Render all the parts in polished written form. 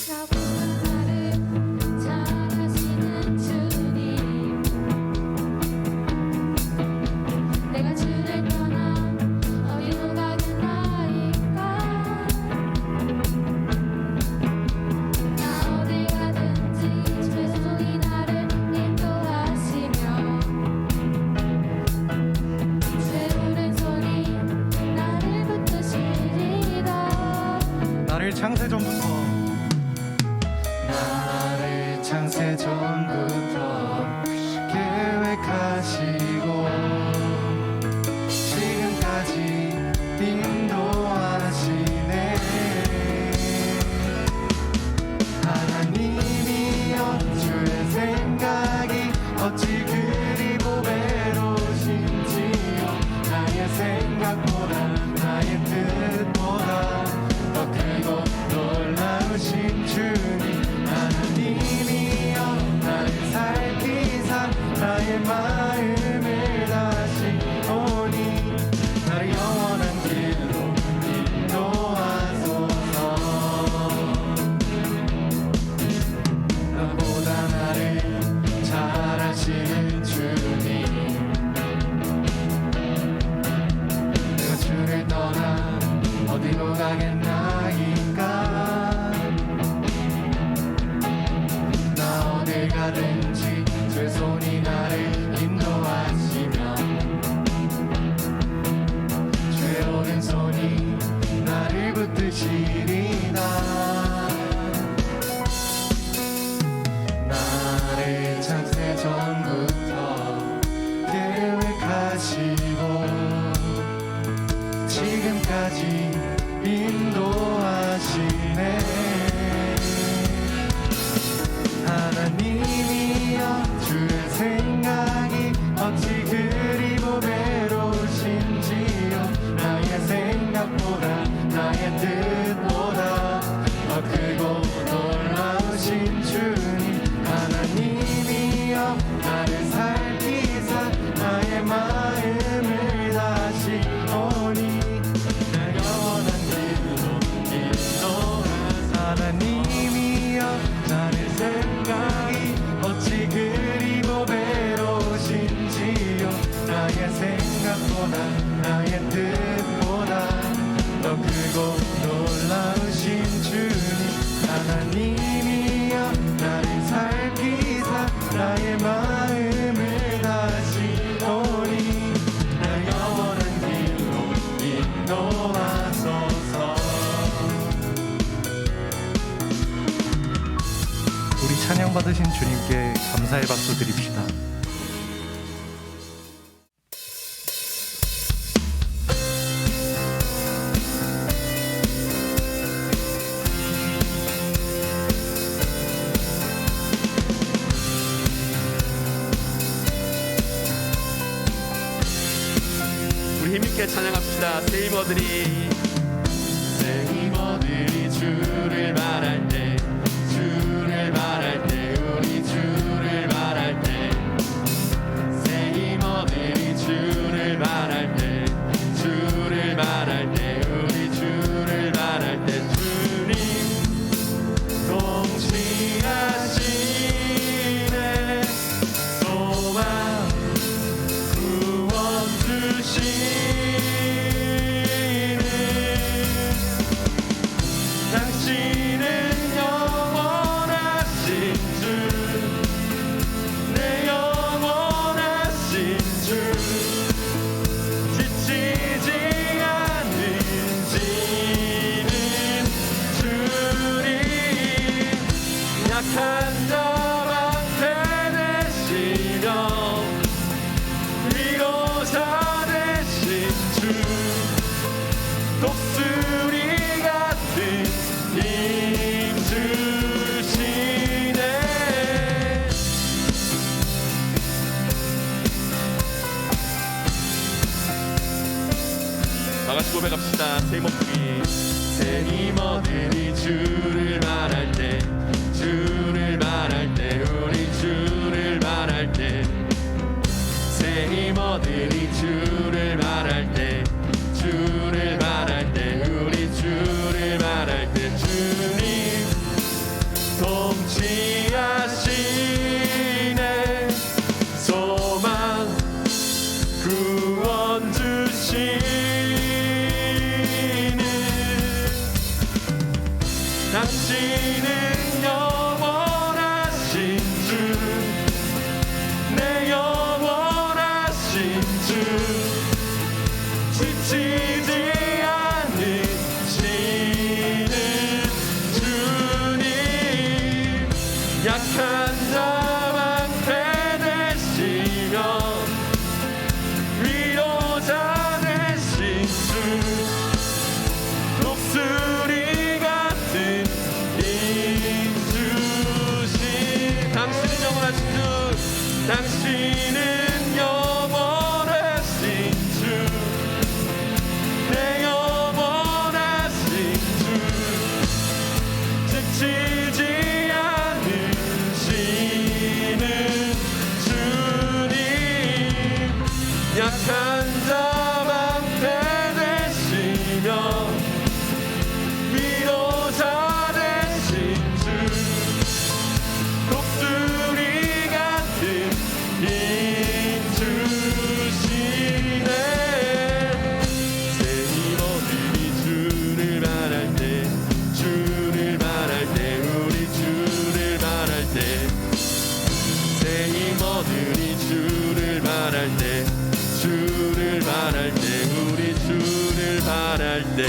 나보다 나를 잘 아시는 주님, 내가 주를 떠나 어디로 가겠나이까. 나 어디 가든지 주의 손이 나를 인도하시며 주의 오른손이 나를 붙드시리다. 나를 창세 전부터 계획하시고 지금까지 인도하시네. 하나님이여 주의 생각이 어찌 그리 보배로우신지요. 나의 생각보다 나의 뜻보다 더 크고 놀라우신 주님. 하나님이여 나를 살피사 나의 마음을 다시 오니 나를 영원한 길로 인도하소서. 나보다 나를 잘 아시는 주님, 내가 주를 떠나 어디로 가겠나이까. 나 어딜 가든지 주의 손이 나를 인도하시며 주의 오른손이 나를 붙드시리다. 나를 창세 전부터 계획하시고 지금까지 인도하시네. 하나님이여 주의 생각이 어찌 그리 보배로우신지요. 나의 생각보다 나의 뜻보다 더 크고 놀라우신 주님. 하나님이여 나를 살피사 나의 마음을 다시 오니 날 영원한 길로 인도하사. 하나님이여 나의 생각이 어찌 그리 보배로우신지요. 나의 생각보다 나의 뜻보다 더 크고 놀라우신 주님. 하나님이여 나를 살피사 나의 마음을 다시 오니 날 영원한 길로 인도하소서. 우리 찬양받으신 주님께 감사의 박수 드립시다. 우리 힘있게 찬양합시다. 새 힘어들이 주를 말할 때, 주를 말할 때, 우리 주를 말할 때, 새 힘어들이 주를 말할 때, 주를 말할 때, 우리 주를 말할 때, 주님 통치하시네. 소망 구원 주시네. 당신은 영원하신 주, 내 영원하신 주, 지치지 않으시는 주님. 약한 자만 되시며 위로자 되신 주, 독수리 같은 힘 주시네. 다같이 고백합시다. 새 힘어들이, 새 힘어들이 주를 말할 때, 주를 말할 때, 우리 주를 말할 때, 새 힘어들이 주를 말할 때, 주를 말할 때, 우리 주를 말할 때, 주님 당신은 영원하신 주, 내 영원하신 주, 지치지 않으시는 주님, 약한 자만 되시며 위로자 되신 주, 독수리 같은 인주신, 당신은 영원하신 주, 당신은 영원하신 주, 내 영원하신 주, 지치지 않으시는 주님, 약한 자만 되시며 위로자 되신 주, 독수리 같은 인주시네. 새 힘없으니 주를 말할 때, 주를 말할 때, 우리 주를 말할 때, 새 힘없으니 주를 말할 때, 주를 말할 때, 우리 주를 말할 때.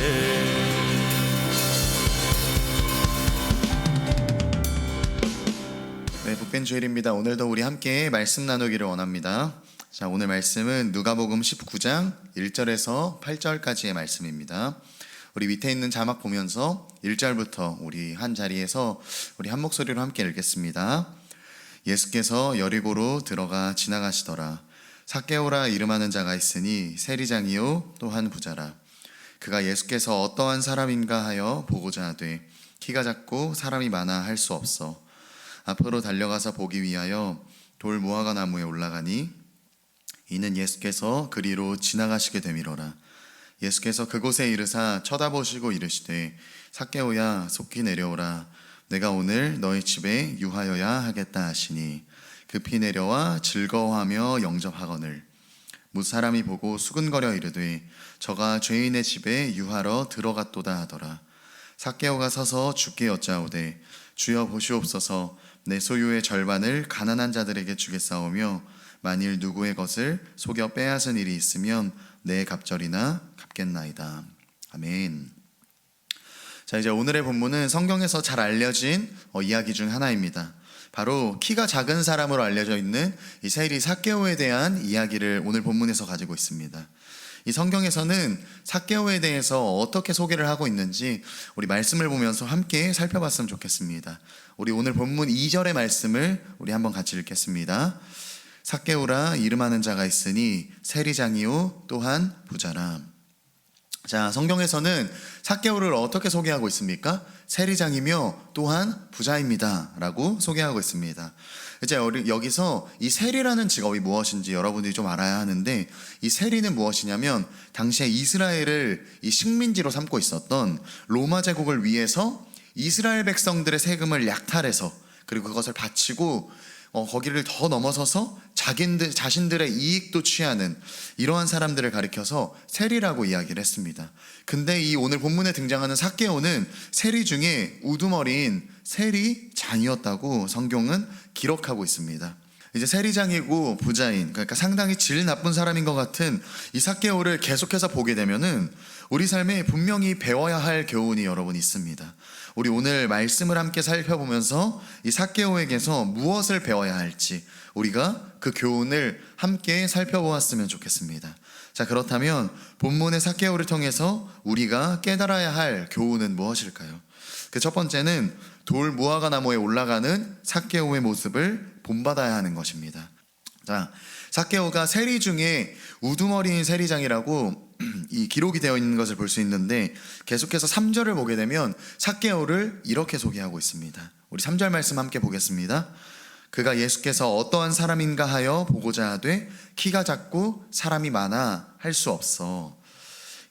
네, 복된 주일입니다. 오늘도 우리 함께 말씀 나누기를 원합니다. 자, 오늘 말씀은 누가복음 19장 1절에서 8절까지의 말씀입니다. 우리 밑에 있는 자막 보면서 1절부터 우리 한 자리에서 우리 한 목소리로 함께 읽겠습니다. 예수께서 여리고로 들어가 지나가시더라. 삭개오라 이름하는 자가 있으니 세리장이요 또한 부자라. 그가 예수께서 어떠한 사람인가 하여 보고자 하되 키가 작고 사람이 많아 할 수 없어 앞으로 달려가서 보기 위하여 돌 무화과 나무에 올라가니 이는 예수께서 그리로 지나가시게 되미러라. 예수께서 그곳에 이르사 쳐다보시고 이르시되 삭개오야 속히 내려오라. 내가 오늘 너희 집에 유하여야 하겠다 하시니 급히 내려와 즐거워하며 영접하거늘 무사람이 보고 수근거려 이르되 저가 죄인의 집에 유하러 들어갔도다 하더라. 삭개오가 서서 주께 여짜오되 주여 보시옵소서 내 소유의 절반을 가난한 자들에게 주겠사오며 만일 누구의 것을 속여 빼앗은 일이 있으면 내 갑절이나 갚겠나이다. 아멘. 자, 이제 오늘의 본문은 성경에서 잘 알려진 이야기 중 하나입니다. 바로 키가 작은 사람으로 알려져 있는 이 세리 삭개오에 대한 이야기를 오늘 본문에서 가지고 있습니다. 이 성경에서는 삭개오에 대해서 어떻게 소개를 하고 있는지 우리 말씀을 보면서 함께 살펴봤으면 좋겠습니다. 우리 오늘 본문 2절의 말씀을 우리 한번 같이 읽겠습니다. 삭개오라 이름하는 자가 있으니 세리장이요 또한 부자라. 자, 성경에서는 삭개오를 어떻게 소개하고 있습니까? 세리장이며 또한 부자입니다 라고 소개하고 있습니다. 이제 여기서 이 세리라는 직업이 무엇인지 여러분들이 좀 알아야 하는데, 이 세리는 무엇이냐면 당시에 이스라엘을 이 식민지로 삼고 있었던 로마 제국을 위해서 이스라엘 백성들의 세금을 약탈해서 그리고 그것을 바치고 거기를 더 넘어서서 자신들의 이익도 취하는 이러한 사람들을 가리켜서 세리라고 이야기를 했습니다. 근데 이 오늘 본문에 등장하는 삭개오는 세리 중에 우두머리인 세리장이었다고 성경은 기록하고 있습니다. 이제 세리장이고 부자인, 그러니까 상당히 질 나쁜 사람인 것 같은 이 삭개오를 계속해서 보게 되면은 우리 삶에 분명히 배워야 할 교훈이 여러분 있습니다. 우리 오늘 말씀을 함께 살펴보면서 이 삭개오에게서 무엇을 배워야 할지 우리가 그 교훈을 함께 살펴보았으면 좋겠습니다. 자, 그렇다면 본문의 삭개오를 통해서 우리가 깨달아야 할 교훈은 무엇일까요? 그 첫 번째는 돌 무화과 나무에 올라가는 삭개오의 모습을 본받아야 하는 것입니다. 자, 삭개오가 세리 중에 우두머리인 세리장이라고 이 기록이 되어 있는 것을 볼 수 있는데, 계속해서 3절을 보게 되면 삭개오를 이렇게 소개하고 있습니다. 우리 3절 말씀 함께 보겠습니다. 그가 예수께서 어떠한 사람인가 하여 보고자 하되 키가 작고 사람이 많아 할 수 없어.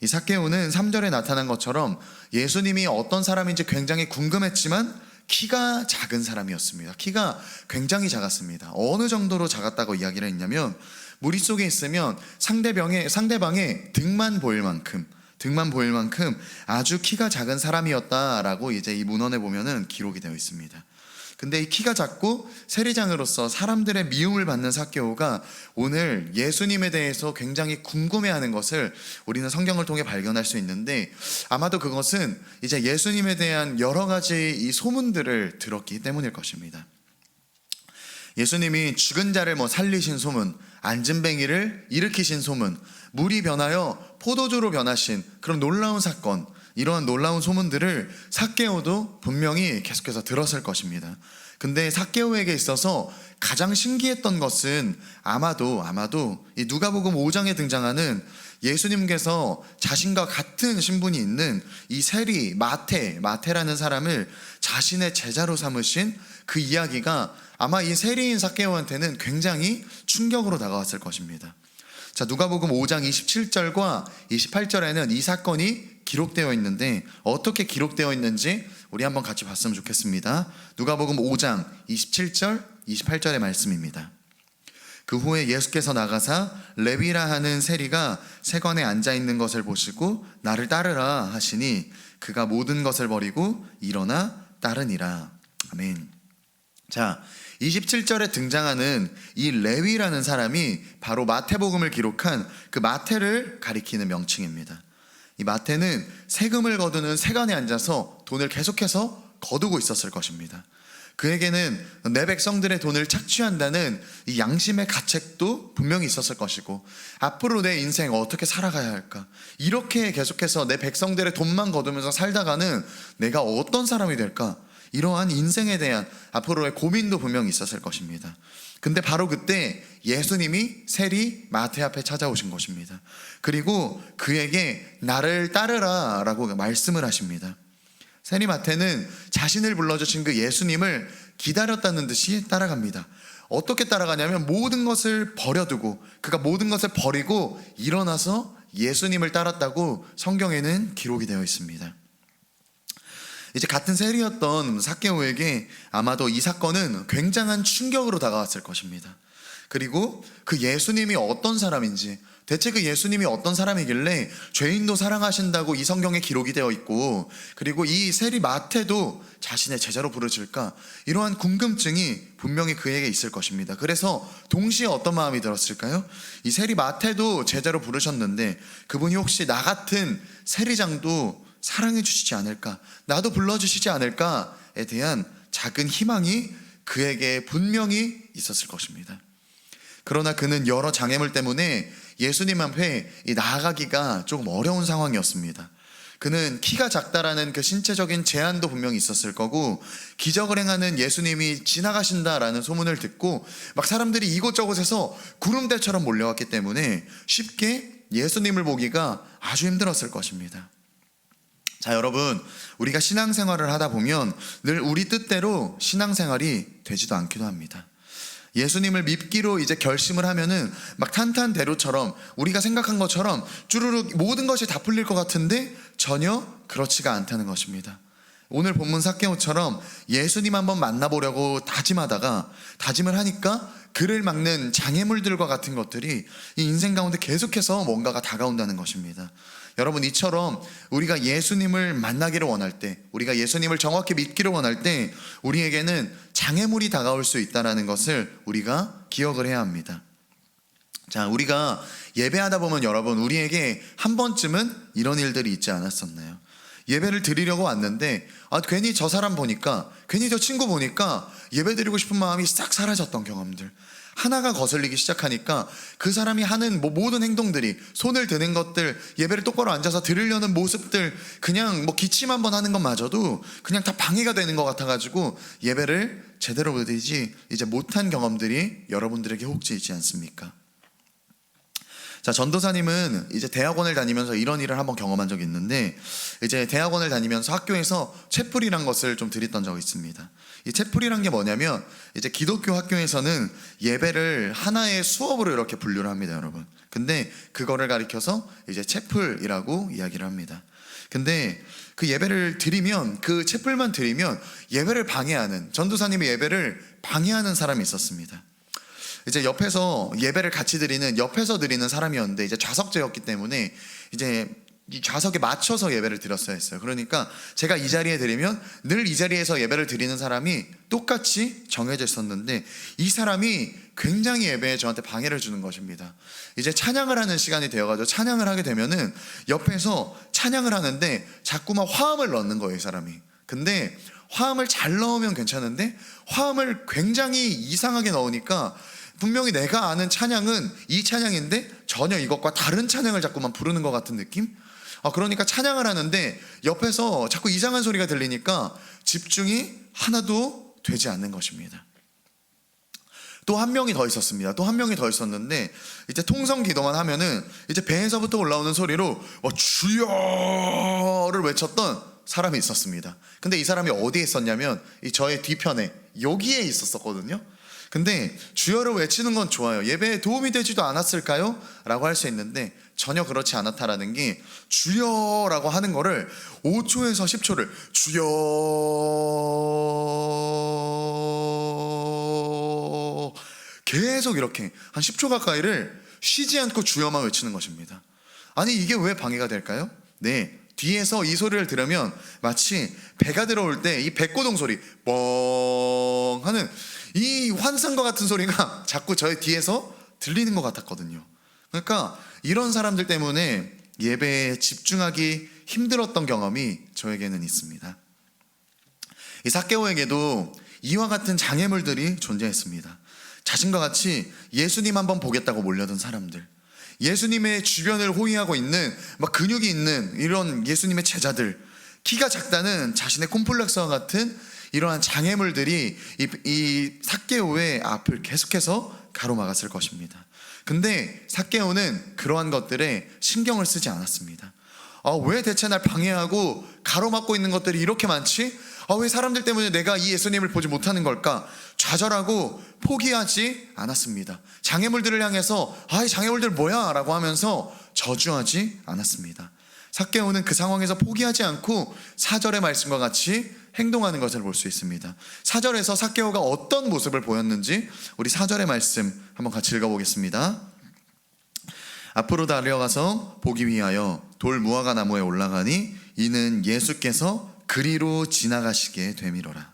이 삭개오는 3절에 나타난 것처럼 예수님이 어떤 사람인지 굉장히 궁금했지만 키가 작은 사람이었습니다. 키가 굉장히 작았습니다. 어느 정도로 작았다고 이야기를 했냐면 무리 속에 있으면 상대방의 등만 보일 만큼, 등만 보일 만큼 아주 키가 작은 사람이었다라고 이제 이 문헌에 보면은 기록이 되어 있습니다. 근데 이 키가 작고 세리장으로서 사람들의 미움을 받는 삭개오가 오늘 예수님에 대해서 굉장히 궁금해하는 것을 우리는 성경을 통해 발견할 수 있는데, 아마도 그것은 이제 예수님에 대한 여러 가지 이 소문들을 들었기 때문일 것입니다. 예수님이 죽은 자를 살리신 소문, 안진뱅이를 일으키신 소문, 물이 변하여 포도주로 변하신 그런 놀라운 사건, 이러한 놀라운 소문들을 삭개오도 분명히 계속해서 들었을 것입니다. 근데 삭개오에게 있어서 가장 신기했던 것은 아마도 이 누가복음 5장에 등장하는 예수님께서 자신과 같은 신분이 있는 이 세리 마태라는 사람을 자신의 제자로 삼으신 그 이야기가 아마 이 세리인 삭개오한테는 굉장히 충격으로 다가왔을 것입니다. 자, 누가복음 5장 27절과 28절에는 이 사건이 기록되어 있는데 어떻게 기록되어 있는지 우리 한번 같이 봤으면 좋겠습니다. 누가복음 5장 27절 28절의 말씀입니다. 그 후에 예수께서 나가사 레위라 하는 세리가 세관에 앉아 있는 것을 보시고 나를 따르라 하시니 그가 모든 것을 버리고 일어나 따르니라. 아멘. 자, 27절에 등장하는 이 레위라는 사람이 바로 마태복음을 기록한 그 마태를 가리키는 명칭입니다. 이 마태는 세금을 거두는 세관에 앉아서 돈을 계속해서 거두고 있었을 것입니다. 그에게는 내 백성들의 돈을 착취한다는 이 양심의 가책도 분명히 있었을 것이고, 앞으로 내 인생 어떻게 살아가야 할까, 이렇게 계속해서 내 백성들의 돈만 거두면서 살다가는 내가 어떤 사람이 될까, 이러한 인생에 대한 앞으로의 고민도 분명히 있었을 것입니다. 근데 바로 그때 예수님이 세리 마태 앞에 찾아오신 것입니다. 그리고 그에게 나를 따르라 라고 말씀을 하십니다. 세리 마태는 자신을 불러주신 그 예수님을 기다렸다는 듯이 따라갑니다. 어떻게 따라가냐면 모든 것을 버려두고, 그가 모든 것을 버리고 일어나서 예수님을 따랐다고 성경에는 기록이 되어 있습니다. 이제 같은 세리였던 삭개오에게 아마도 이 사건은 굉장한 충격으로 다가왔을 것입니다. 그리고 그 예수님이 어떤 사람인지, 대체 그 예수님이 어떤 사람이길래 죄인도 사랑하신다고 이 성경에 기록이 되어 있고, 그리고 이 세리 마태도 자신의 제자로 부르실까, 이러한 궁금증이 분명히 그에게 있을 것입니다. 그래서 동시에 어떤 마음이 들었을까요? 이 세리 마태도 제자로 부르셨는데 그분이 혹시 나 같은 세리장도 사랑해 주시지 않을까, 나도 불러주시지 않을까에 대한 작은 희망이 그에게 분명히 있었을 것입니다. 그러나 그는 여러 장애물 때문에 예수님 앞에 나아가기가 조금 어려운 상황이었습니다. 그는 키가 작다라는 그 신체적인 제한도 분명히 있었을 거고, 기적을 행하는 예수님이 지나가신다라는 소문을 듣고 막 사람들이 이곳저곳에서 구름대처럼 몰려왔기 때문에 쉽게 예수님을 보기가 아주 힘들었을 것입니다. 자, 여러분, 우리가 신앙생활을 하다 보면 늘 우리 뜻대로 신앙생활이 되지도 않기도 합니다. 예수님을 믿기로 이제 결심을 하면은 막 탄탄대로처럼 우리가 생각한 것처럼 쭈루룩 모든 것이 다 풀릴 것 같은데 전혀 그렇지가 않다는 것입니다. 오늘 본문 삭개오처럼 예수님 한번 만나보려고 다짐을 하니까 그를 막는 장애물들과 같은 것들이 이 인생 가운데 계속해서 뭔가가 다가온다는 것입니다. 여러분, 이처럼 우리가 예수님을 만나기를 원할 때, 우리가 예수님을 정확히 믿기를 원할 때 우리에게는 장애물이 다가올 수 있다는 것을 우리가 기억을 해야 합니다. 자, 우리가 예배하다 보면 여러분, 우리에게 한 번쯤은 이런 일들이 있지 않았었나요? 예배를 드리려고 왔는데 괜히 저 사람 보니까, 괜히 저 친구 보니까 예배 드리고 싶은 마음이 싹 사라졌던 경험들, 하나가 거슬리기 시작하니까 그 사람이 하는 모든 행동들이, 손을 드는 것들, 예배를 똑바로 앉아서 들으려는 모습들, 그냥 기침 한번 하는 것마저도 그냥 다 방해가 되는 것 같아가지고 예배를 제대로 드리지 이제 못한 경험들이 여러분들에게 혹시 있지 않습니까? 자, 전도사님은 이제 대학원을 다니면서 이런 일을 한번 경험한 적이 있는데, 이제 대학원을 다니면서 학교에서 채플이란 것을 좀 드렸던 적이 있습니다. 이 채플이란 게 뭐냐면, 이제 기독교 학교에서는 예배를 하나의 수업으로 이렇게 분류를 합니다, 여러분. 근데 그거를 가리켜서 이제 채플이라고 이야기를 합니다. 근데 그 예배를 드리면, 그 채플만 드리면 예배를 방해하는, 전도사님의 예배를 방해하는 사람이 있었습니다. 이제 옆에서 예배를 같이 드리는, 옆에서 드리는 사람이었는데 이제 좌석제였기 때문에 이제 이 좌석에 맞춰서 예배를 드렸어야 했어요. 그러니까 제가 이 자리에 드리면 늘 이 자리에서 예배를 드리는 사람이 똑같이 정해져 있었는데 이 사람이 굉장히 예배에 저한테 방해를 주는 것입니다. 이제 찬양을 하는 시간이 되어가지고 찬양을 하게 되면은 옆에서 찬양을 하는데 자꾸만 화음을 넣는 거예요, 이 사람이. 근데 화음을 잘 넣으면 괜찮은데 화음을 굉장히 이상하게 넣으니까 분명히 내가 아는 찬양은 이 찬양인데 전혀 이것과 다른 찬양을 자꾸만 부르는 것 같은 느낌? 그러니까 찬양을 하는데 옆에서 자꾸 이상한 소리가 들리니까 집중이 하나도 되지 않는 것입니다. 또 한 명이 더 있었습니다. 또 한 명이 더 있었는데 이제 통성 기도만 하면은 이제 배에서부터 올라오는 소리로 주여를 외쳤던 사람이 있었습니다. 근데 이 사람이 어디에 있었냐면 이 저의 뒤편에 여기에 있었거든요. 근데 주여를 외치는 건 좋아요. 예배에 도움이 되지도 않았을까요? 라고 할 수 있는데 전혀 그렇지 않았다라는 게 주여라고 하는 거를 5초에서 10초를 주여 계속 이렇게 한 10초 가까이를 쉬지 않고 주여만 외치는 것입니다. 아니 이게 왜 방해가 될까요? 네, 뒤에서 이 소리를 들으면 마치 배가 들어올 때 이 배고동 소리 뻥 하는 이 환상과 같은 소리가 자꾸 저의 뒤에서 들리는 것 같았거든요. 그러니까 이런 사람들 때문에 예배에 집중하기 힘들었던 경험이 저에게는 있습니다. 이 삭개오에게도 이와 같은 장애물들이 존재했습니다. 자신과 같이 예수님 한번 보겠다고 몰려든 사람들, 예수님의 주변을 호위하고 있는 막 근육이 있는 이런 예수님의 제자들, 키가 작다는 자신의 콤플렉스와 같은 이러한 장애물들이 이 삭개오의 앞을 계속해서 가로막았을 것입니다. 근데 삭개오는 그러한 것들에 신경을 쓰지 않았습니다. 왜 대체 날 방해하고 가로막고 있는 것들이 이렇게 많지? 왜 사람들 때문에 내가 이 예수님을 보지 못하는 걸까? 좌절하고 포기하지 않았습니다. 장애물들을 향해서 이 장애물들 뭐야? 라고 하면서 저주하지 않았습니다. 삭개오는 그 상황에서 포기하지 않고 4절의 말씀과 같이 행동하는 것을 볼 수 있습니다. 4절에서 삭개오가 어떤 모습을 보였는지 우리 4절의 말씀 한번 같이 읽어보겠습니다. 앞으로 달려가서 보기 위하여 돌 무화과 나무에 올라가니 이는 예수께서 그리로 지나가시게 되미로라.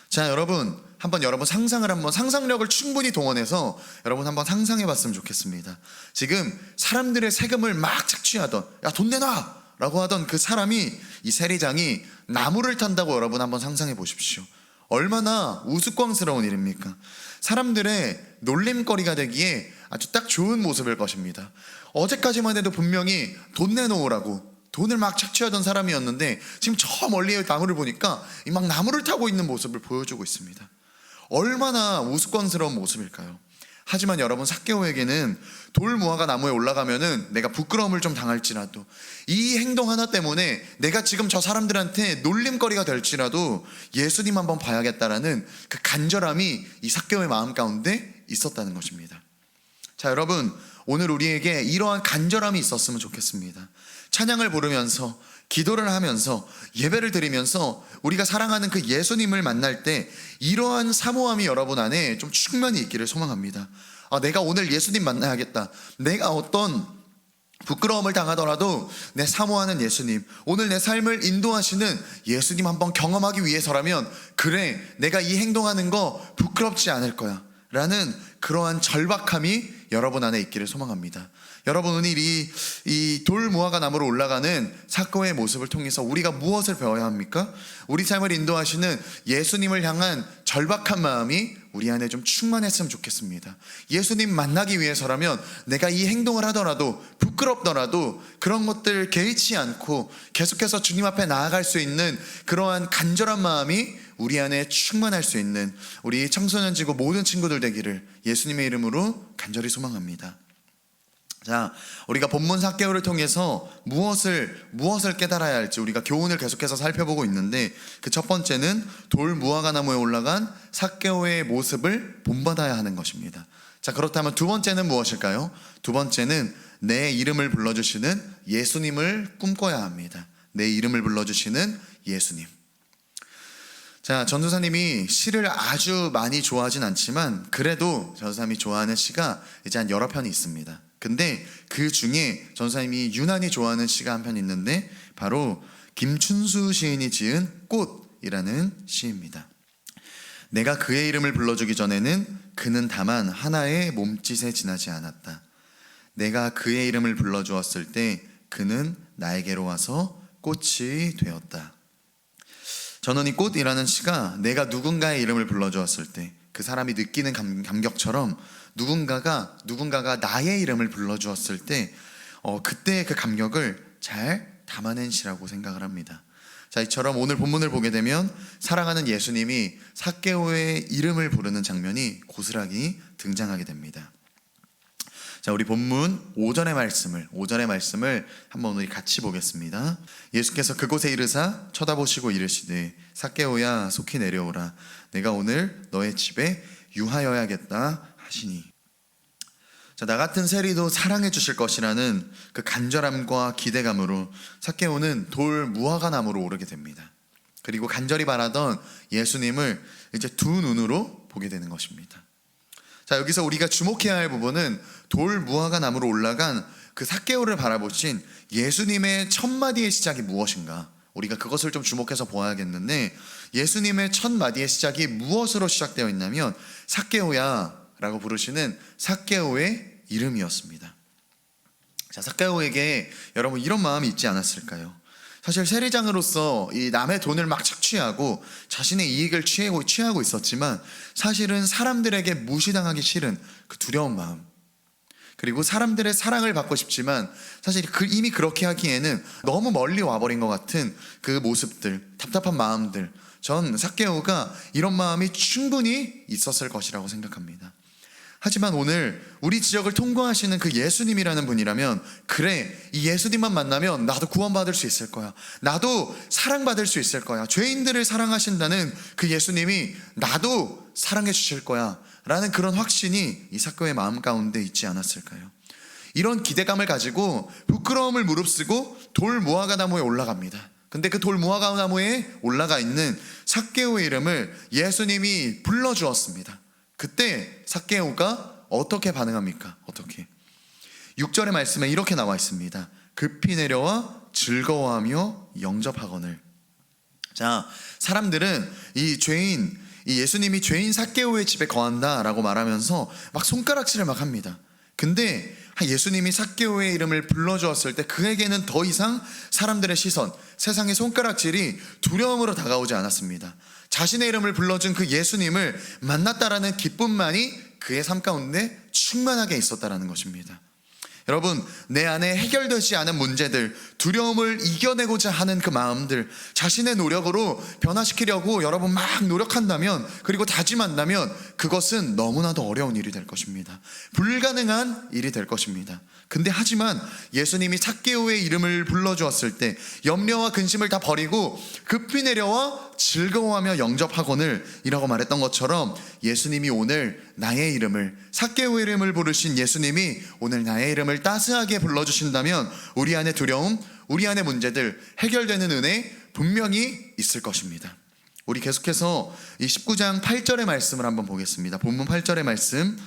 자, 여러분 여러분 상상력을 충분히 동원해서 여러분 한번 상상해 봤으면 좋겠습니다. 지금 사람들의 세금을 막 착취하던 돈 내놔! 라고 하던 그 사람이 이 세리장이 나무를 탄다고 여러분 한번 상상해 보십시오. 얼마나 우스꽝스러운 일입니까? 사람들의 놀림거리가 되기에 아주 딱 좋은 모습일 것입니다. 어제까지만 해도 분명히 돈 내놓으라고 돈을 막 착취하던 사람이었는데 지금 저 멀리에 나무를 보니까 막 나무를 타고 있는 모습을 보여주고 있습니다. 얼마나 우스꽝스러운 모습일까요? 하지만 여러분 삭개오에게는 돌 무화과 나무에 올라가면은 내가 부끄러움을 좀 당할지라도 이 행동 하나 때문에 내가 지금 저 사람들한테 놀림거리가 될지라도 예수님 한번 봐야겠다라는 그 간절함이 이 삭개오의 마음 가운데 있었다는 것입니다. 자, 여러분 오늘 우리에게 이러한 간절함이 있었으면 좋겠습니다. 찬양을 부르면서 기도를 하면서 예배를 드리면서 우리가 사랑하는 그 예수님을 만날 때 이러한 사모함이 여러분 안에 좀 충만히 있기를 소망합니다. 내가 오늘 예수님 만나야겠다. 내가 어떤 부끄러움을 당하더라도 내 사모하는 예수님, 오늘 내 삶을 인도하시는 예수님 한번 경험하기 위해서라면 그래, 내가 이 행동하는 거 부끄럽지 않을 거야 라는 그러한 절박함이 여러분 안에 있기를 소망합니다. 여러분 오늘 이 돌 무화과 나무로 올라가는 삭개오의 모습을 통해서 우리가 무엇을 배워야 합니까? 우리 삶을 인도하시는 예수님을 향한 절박한 마음이 우리 안에 좀 충만했으면 좋겠습니다. 예수님 만나기 위해서라면 내가 이 행동을 하더라도 부끄럽더라도 그런 것들 개의치 않고 계속해서 주님 앞에 나아갈 수 있는 그러한 간절한 마음이 우리 안에 충만할 수 있는 우리 청소년지구 모든 친구들 되기를 예수님의 이름으로 간절히 소망합니다. 자, 우리가 본문 삭개오를 통해서 무엇을 깨달아야 할지 우리가 교훈을 계속해서 살펴보고 있는데 그 첫 번째는 돌 무화과 나무에 올라간 삭개오의 모습을 본받아야 하는 것입니다. 자, 그렇다면 두 번째는 무엇일까요? 두 번째는 내 이름을 불러주시는 예수님을 꿈꿔야 합니다. 내 이름을 불러주시는 예수님. 자, 전도사님이 시를 아주 많이 좋아하진 않지만 그래도 전도사님이 좋아하는 시가 이제 한 여러 편이 있습니다. 근데 그 중에 전사님이 유난히 좋아하는 시가 한 편 있는데 바로 김춘수 시인이 지은 꽃이라는 시입니다. 내가 그의 이름을 불러주기 전에는 그는 다만 하나의 몸짓에 지나지 않았다. 내가 그의 이름을 불러주었을 때 그는 나에게로 와서 꽃이 되었다. 저는 이 꽃이라는 시가 내가 누군가의 이름을 불러주었을 때 그 사람이 느끼는 감격처럼 누군가가 나의 이름을 불러주었을 때 그때 그 감격을 잘 담아낸 시라고 생각을 합니다. 자, 이처럼 오늘 본문을 보게 되면 사랑하는 예수님이 삭개오의 이름을 부르는 장면이 고스란히 등장하게 됩니다. 자, 우리 본문 5절의 말씀을 한번 우리 같이 보겠습니다. 예수께서 그곳에 이르사 쳐다보시고 이르시되 삭개오야 속히 내려오라. 내가 오늘 너의 집에 유하여야겠다 하시니. 자, 나 같은 세리도 사랑해 주실 것이라는 그 간절함과 기대감으로 삭개오는 돌 무화과 나무로 오르게 됩니다. 그리고 간절히 바라던 예수님을 이제 두 눈으로 보게 되는 것입니다. 자, 여기서 우리가 주목해야 할 부분은 돌 무화과 나무로 올라간 그 삭개오를 바라보신 예수님의 첫 마디의 시작이 무엇인가? 우리가 그것을 좀 주목해서 보아야겠는데, 예수님의 첫 마디의 시작이 무엇으로 시작되어 있냐면 삭개오야 라고 부르시는 삭개오의 이름이었습니다. 자, 삭개오에게 여러분 이런 마음이 있지 않았을까요? 사실 세리장으로서 이 남의 돈을 막 착취하고 자신의 이익을 취하고 있었지만 사실은 사람들에게 무시당하기 싫은 그 두려운 마음, 그리고 사람들의 사랑을 받고 싶지만 사실 이미 그렇게 하기에는 너무 멀리 와버린 것 같은 그 모습들, 답답한 마음들, 전 삭개오가 이런 마음이 충분히 있었을 것이라고 생각합니다. 하지만 오늘 우리 지역을 통과하시는 그 예수님이라는 분이라면, 그래, 이 예수님만 만나면 나도 구원받을 수 있을 거야, 나도 사랑받을 수 있을 거야, 죄인들을 사랑하신다는 그 예수님이 나도 사랑해 주실 거야 라는 그런 확신이 이 삭개오의 마음 가운데 있지 않았을까요? 이런 기대감을 가지고 부끄러움을 무릅쓰고 돌 무화과 나무에 올라갑니다. 근데 그 돌 무화과 나무에 올라가 있는 삭개오의 이름을 예수님이 불러주었습니다. 그때 삭개오가 어떻게 반응합니까? 어떻게? 6절의 말씀에 이렇게 나와 있습니다. 급히 내려와 즐거워하며 영접하거늘. 자, 사람들은 이 예수님이 죄인 삭개오의 집에 거한다라고 말하면서 막 손가락질을 막 합니다. 근데 예수님이 삭개오의 이름을 불러주었을 때 그에게는 더 이상 사람들의 시선, 세상의 손가락질이 두려움으로 다가오지 않았습니다. 자신의 이름을 불러준 그 예수님을 만났다라는 기쁨만이 그의 삶 가운데 충만하게 있었다라는 것입니다. 여러분, 내 안에 해결되지 않은 문제들, 두려움을 이겨내고자 하는 그 마음들, 자신의 노력으로 변화시키려고 여러분 막 노력한다면, 그리고 다짐한다면 그것은 너무나도 어려운 일이 될 것입니다. 불가능한 일이 될 것입니다. 근데 하지만 예수님이 삭개오의 이름을 불러주었을 때 염려와 근심을 다 버리고 급히 내려와 즐거워하며 영접하거늘 이라고 말했던 것처럼, 예수님이 오늘 나의 이름을, 삭개오의 이름을 부르신 예수님이 오늘 나의 이름을 따스하게 불러주신다면 우리 안의 두려움, 우리 안의 문제들 해결되는 은혜 분명히 있을 것입니다. 우리 계속해서 이 19장 8절의 말씀을 한번 보겠습니다. 본문 8절의 말씀.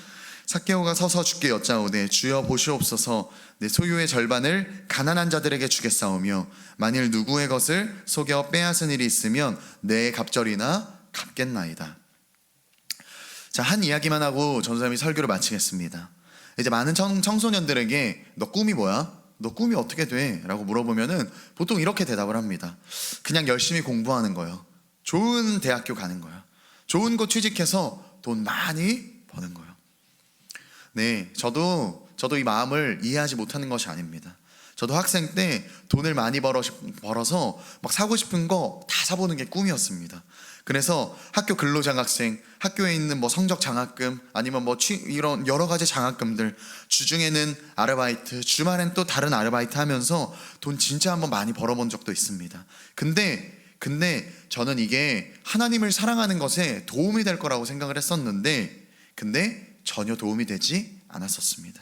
삭개오가 서서 주께 여짜오되 주여 보시옵소서, 내 소유의 절반을 가난한 자들에게 주겠사오며 만일 누구의 것을 속여 빼앗은 일이 있으면 내 갑절이나 갚겠나이다. 자, 한 이야기만 하고 전도사님이 설교를 마치겠습니다. 이제 많은 청소년들에게 너 꿈이 뭐야? 너 꿈이 어떻게 돼? 라고 물어보면은 보통 이렇게 대답을 합니다. 그냥 열심히 공부하는 거예요. 좋은 대학교 가는 거예요. 좋은 곳 취직해서 돈 많이 버는 거예요. 네, 저도 이 마음을 이해하지 못하는 것이 아닙니다. 저도 학생 때 돈을 많이 벌어서 막 사고 싶은 거 다 사보는 게 꿈이었습니다. 그래서 학교 근로장학생, 학교에 있는 뭐 성적 장학금, 아니면 뭐 이런 여러 가지 장학금들, 주중에는 아르바이트, 주말엔 또 다른 아르바이트 하면서 돈 진짜 한번 많이 벌어본 적도 있습니다. 근데 저는 이게 하나님을 사랑하는 것에 도움이 될 거라고 생각을 했었는데, 근데 전혀 도움이 되지 않았었습니다.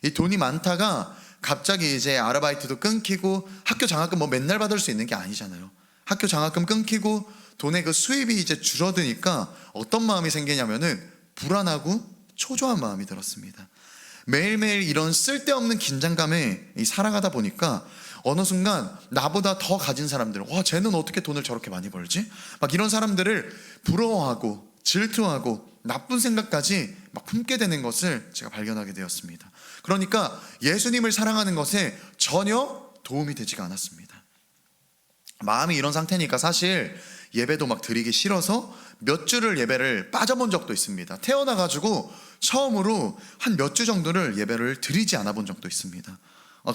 이 돈이 많다가 갑자기 이제 아르바이트도 끊기고, 학교 장학금 뭐 맨날 받을 수 있는 게 아니잖아요. 학교 장학금 끊기고 돈의 그 수입이 이제 줄어드니까 어떤 마음이 생기냐면은 불안하고 초조한 마음이 들었습니다. 매일매일 이런 쓸데없는 긴장감에 살아가다 보니까 어느 순간 나보다 더 가진 사람들, 와 쟤는 어떻게 돈을 저렇게 많이 벌지? 막 이런 사람들을 부러워하고 질투하고 나쁜 생각까지 막 품게 되는 것을 제가 발견하게 되었습니다. 그러니까 예수님을 사랑하는 것에 전혀 도움이 되지가 않았습니다. 마음이 이런 상태니까 사실 예배도 막 드리기 싫어서 몇 주를 예배를 빠져본 적도 있습니다. 태어나가지고 처음으로 한 몇 주 정도를 예배를 드리지 않아 본 적도 있습니다.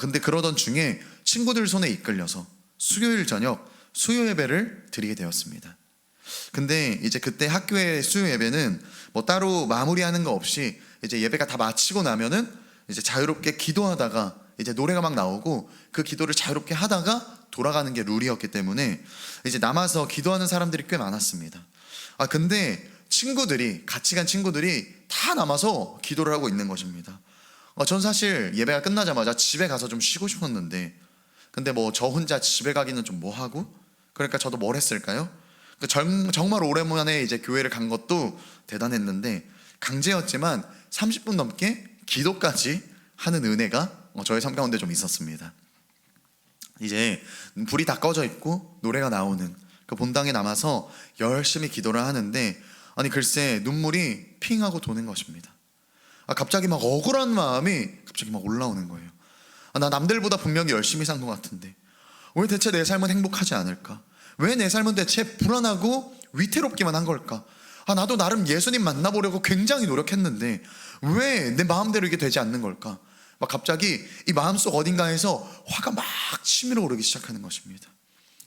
근데 그러던 중에 친구들 손에 이끌려서 수요일 저녁 수요 예배를 드리게 되었습니다. 근데 이제 그때 학교의 수요 예배는 뭐 따로 마무리하는 거 없이 이제 예배가 다 마치고 나면은 이제 자유롭게 기도하다가 이제 노래가 막 나오고 그 기도를 자유롭게 하다가 돌아가는 게 룰이었기 때문에 이제 남아서 기도하는 사람들이 꽤 많았습니다. 근데 친구들이, 같이 간 친구들이 다 남아서 기도를 하고 있는 것입니다. 전 사실 예배가 끝나자마자 집에 가서 좀 쉬고 싶었는데, 근데 뭐 저 혼자 집에 가기는 좀 뭐하고, 그러니까 저도 뭘 했을까요? 정말 오랜만에 이제 교회를 간 것도 대단했는데 강제였지만 30분 넘게 기도까지 하는 은혜가 저의 삶 가운데 좀 있었습니다. 이제 불이 다 꺼져 있고 노래가 나오는 그 본당에 남아서 열심히 기도를 하는데, 아니 글쎄 눈물이 핑 하고 도는 것입니다. 갑자기 막 억울한 마음이 갑자기 막 올라오는 거예요. 나 남들보다 분명히 열심히 산 것 같은데 왜 대체 내 삶은 행복하지 않을까? 왜 내 삶은 대체 불안하고 위태롭기만 한 걸까? 나도 나름 예수님 만나보려고 굉장히 노력했는데 왜 내 마음대로 이게 되지 않는 걸까? 막 갑자기 이 마음속 어딘가에서 화가 막 치밀어 오르기 시작하는 것입니다.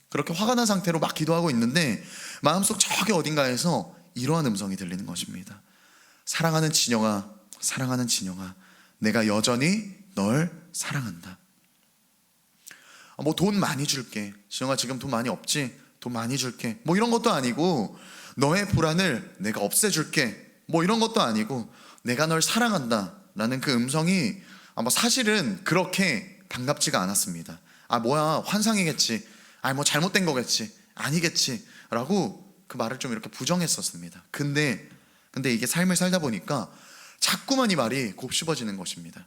그렇게 화가 난 상태로 막 기도하고 있는데 마음속 저기 어딘가에서 이러한 음성이 들리는 것입니다. 사랑하는 진영아, 사랑하는 진영아, 내가 여전히 널 사랑한다. 뭐 돈 많이 줄게, 진영아 지금 돈 많이 없지? 돈 많이 줄게, 뭐 이런 것도 아니고 너의 불안을 내가 없애줄게, 뭐 이런 것도 아니고 내가 널 사랑한다 라는 그 음성이 뭐 사실은 그렇게 반갑지가 않았습니다. 뭐야 환상이겠지, 뭐 잘못된 거겠지, 아니겠지 라고 그 말을 좀 이렇게 부정했었습니다. 근데 이게 삶을 살다 보니까 자꾸만 이 말이 곱씹어지는 것입니다.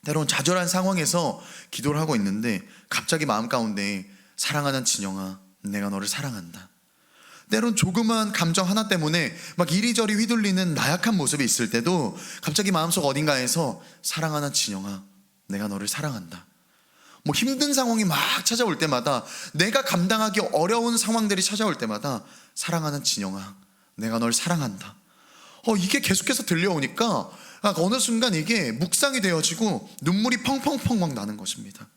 때론 좌절한 상황에서 기도를 하고 있는데 갑자기 마음 가운데 사랑하는 진영아, 내가 너를 사랑한다. 때론 조그만 감정 하나 때문에 막 이리저리 휘둘리는 나약한 모습이 있을 때도 갑자기 마음속 어딘가에서 사랑하는 진영아, 내가 너를 사랑한다. 뭐 힘든 상황이 막 찾아올 때마다, 내가 감당하기 어려운 상황들이 찾아올 때마다 사랑하는 진영아, 내가 널 사랑한다. 이게 계속해서 들려오니까 어느 순간 이게 묵상이 되어지고 눈물이 펑펑펑 막 나는 것입니다.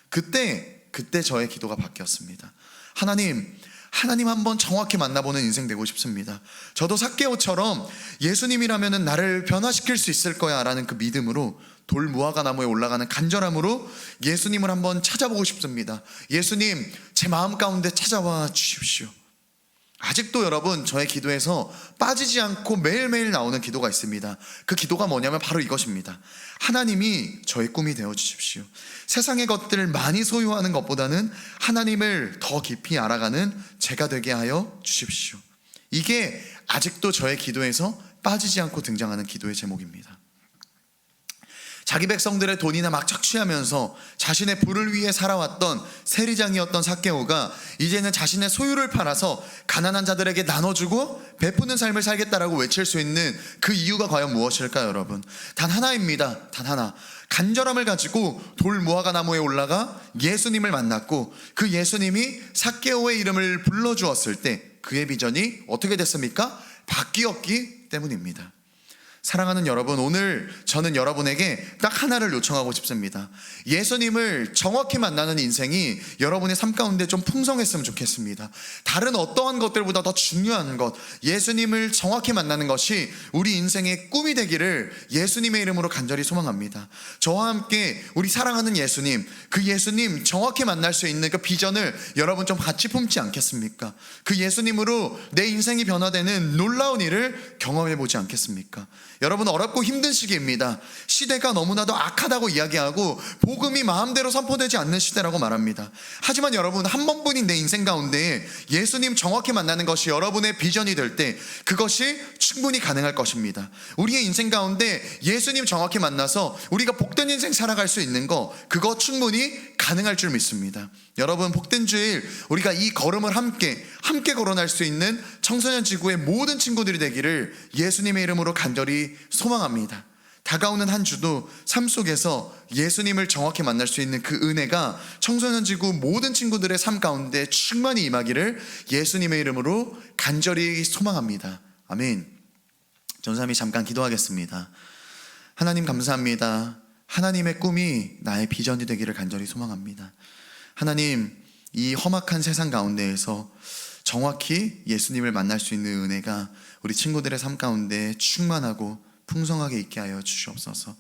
그때 저의 기도가 바뀌었습니다. 하나님 한번 정확히 만나보는 인생 되고 싶습니다. 저도 삭개오처럼 예수님이라면 나를 변화시킬 수 있을 거야 라는 그 믿음으로 돌 무화과 나무에 올라가는 간절함으로 예수님을 한번 찾아보고 싶습니다. 예수님, 제 마음 가운데 찾아와 주십시오. 아직도 여러분 저의 기도에서 빠지지 않고 매일매일 나오는 기도가 있습니다. 그 기도가 뭐냐면 바로 이것입니다. 하나님이 저의 꿈이 되어 주십시오. 세상의 것들을 많이 소유하는 것보다는 하나님을 더 깊이 알아가는 제가 되게 하여 주십시오. 이게 아직도 저의 기도에서 빠지지 않고 등장하는 기도의 제목입니다. 자기 백성들의 돈이나 막 착취하면서 자신의 부를 위해 살아왔던 세리장이었던 삭개오가 이제는 자신의 소유를 팔아서 가난한 자들에게 나눠주고 베푸는 삶을 살겠다라고 외칠 수 있는 그 이유가 과연 무엇일까요, 여러분? 단 하나입니다. 단 하나. 간절함을 가지고 돌 무화과 나무에 올라가 예수님을 만났고 그 예수님이 삭개오의 이름을 불러주었을 때 그의 비전이 어떻게 됐습니까? 바뀌었기 때문입니다. 사랑하는 여러분, 오늘 저는 여러분에게 딱 하나를 요청하고 싶습니다. 예수님을 정확히 만나는 인생이 여러분의 삶 가운데 좀 풍성했으면 좋겠습니다. 다른 어떠한 것들보다 더 중요한 것, 예수님을 정확히 만나는 것이 우리 인생의 꿈이 되기를 예수님의 이름으로 간절히 소망합니다. 저와 함께 우리 사랑하는 예수님, 그 예수님 정확히 만날 수 있는 그 비전을 여러분 좀 같이 품지 않겠습니까? 그 예수님으로 내 인생이 변화되는 놀라운 일을 경험해 보지 않겠습니까? 여러분 어렵고 힘든 시기입니다. 시대가 너무나도 악하다고 이야기하고 복음이 마음대로 선포되지 않는 시대라고 말합니다. 하지만 여러분, 한 번뿐인 내 인생 가운데 예수님 정확히 만나는 것이 여러분의 비전이 될 때 그것이 충분히 가능할 것입니다. 우리의 인생 가운데 예수님 정확히 만나서 우리가 복된 인생 살아갈 수 있는 거, 그거 충분히 가능할 줄 믿습니다. 여러분, 복된 주일 우리가 이 걸음을 함께 걸어날 수 있는 청소년 지구의 모든 친구들이 되기를 예수님의 이름으로 간절히 소망합니다. 다가오는 한 주도 삶 속에서 예수님을 정확히 만날 수 있는 그 은혜가 청소년 지구 모든 친구들의 삶 가운데 충만히 임하기를 예수님의 이름으로 간절히 소망합니다. 아멘. 전사님이 잠깐 기도하겠습니다. 하나님 감사합니다. 하나님의 꿈이 나의 비전이 되기를 간절히 소망합니다. 하나님, 이 험악한 세상 가운데에서 정확히 예수님을 만날 수 있는 은혜가 우리 친구들의 삶 가운데 충만하고 풍성하게 있게 하여 주시옵소서.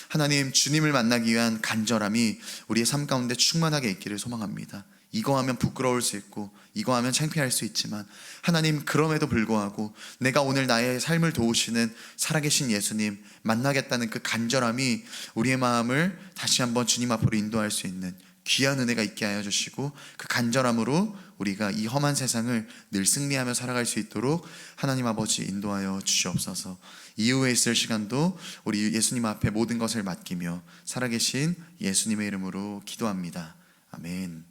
하나님, 주님을 만나기 위한 간절함이 우리의 삶 가운데 충만하게 있기를 소망합니다. 이거 하면 부끄러울 수 있고 이거 하면 창피할 수 있지만 하나님, 그럼에도 불구하고 내가 오늘 나의 삶을 도우시는 살아계신 예수님 만나겠다는 그 간절함이 우리의 마음을 다시 한번 주님 앞으로 인도할 수 있는 귀한 은혜가 있게 하여 주시고, 그 간절함으로 우리가 이 험한 세상을 늘 승리하며 살아갈 수 있도록 하나님 아버지 인도하여 주시옵소서. 이후에 있을 시간도 우리 예수님 앞에 모든 것을 맡기며 살아계신 예수님의 이름으로 기도합니다. 아멘.